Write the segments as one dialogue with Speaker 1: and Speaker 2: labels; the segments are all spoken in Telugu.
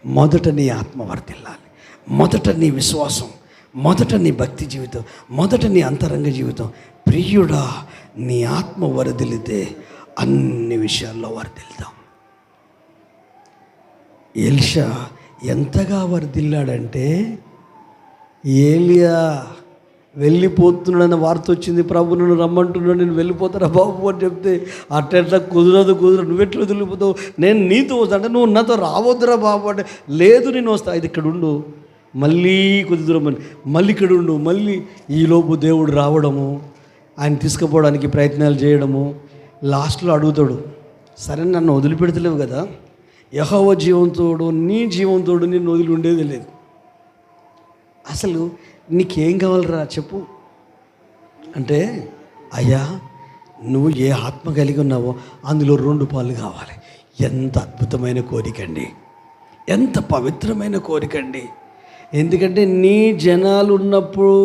Speaker 1: మొదట నీ ఆత్మ వర్ధిల్లాలి, మొదట నీ విశ్వాసం, మొదట నీ భక్తి జీవితం, మొదట నీ అంతరంగ జీవితం. ప్రియుడా, నీ ఆత్మ వర్ధిల్లితే అన్ని విషయాల్లో వర్ధిల్తాం. ఎలీషా ఎంతగా వర్ధిల్లాడంటే, ఏలియా వెళ్ళిపోతున్నాడన్న వార్త వచ్చింది, ప్రభు నన్ను రమ్మంటున్నాడు, నేను వెళ్ళిపోతారా బాబు అని చెప్తే, అట్లా కుదరదు నువ్వెట్లు వదిలిపోతావు, నేను నీతో వస్తా అంటే, నువ్వు నాతో రావద్దురా బాబు అంటే, లేదు నేను వస్తా, ఇది ఇక్కడ ఉండు, మళ్ళీ కొద్ది దూరం మళ్ళీ ఇక్కడ ఉండు, మళ్ళీ ఈలోపు దేవుడు రావడము, ఆయన తీసుకుపోవడానికి ప్రయత్నాలు చేయడము. లాస్ట్లో అడుగుతాడు, సరే నన్ను వదిలిపెడతలేవు కదా, యెహోవా జీవంతోడు, నీ జీవంతోడు నిన్ను వదిలి ఉండేది లేదు, అసలు నీకేం కావాలరా చెప్పు అంటే, అయ్యా నువ్వు ఏ ఆత్మ కలిగి ఉన్నావో అందులో 2 పాలు కావాలి. ఎంత అద్భుతమైన కోరికండి, ఎంత పవిత్రమైన కోరికండి. ఎందుకంటే నీ జనాలు ఉన్నప్పుడు,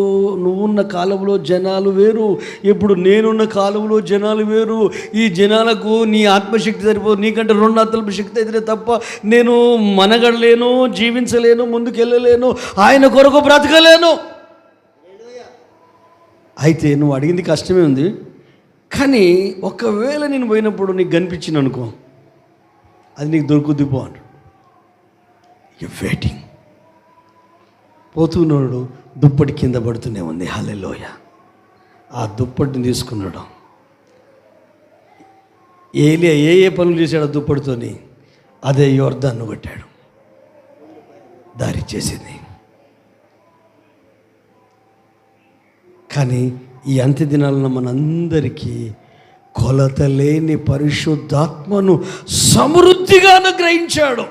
Speaker 1: నువ్వున్న కాలంలో జనాలు వేరు, ఇప్పుడు నేనున్న కాలంలో జనాలు వేరు. ఈ జనాలకు నీ ఆత్మశక్తి సరిపోదు, నీకంటే 2 ఆత్మశక్తి అయితే తప్ప నేను మనగడలేను, జీవించలేను, ముందుకెళ్ళలేను, ఆయన కొరకు బ్రతకలేను. అయితే నువ్వు అడిగింది కష్టమే ఉంది, కానీ ఒకవేళ నేను పోయినప్పుడు నీకు కనిపించింది అనుకో, అది నీకు దొరుకుద్ది పో అంటాడు. You waiting. పోతున్నాడు, దుప్పటి కింద పడుతూనే ఉంది. హల్లెలూయా. ఆ దుప్పటిని తీసుకున్నాడు. ఏలియా ఏ పనులు చేశాడు దుప్పటితోని? అదే యోర్దాను కొట్టాడు, దారి చేసింది. కానీ ఈ అంత్య దినాలను మనందరికీ కొలత లేని పరిశుద్ధాత్మను సమృద్ధిగా అనుగ్రహించాడు.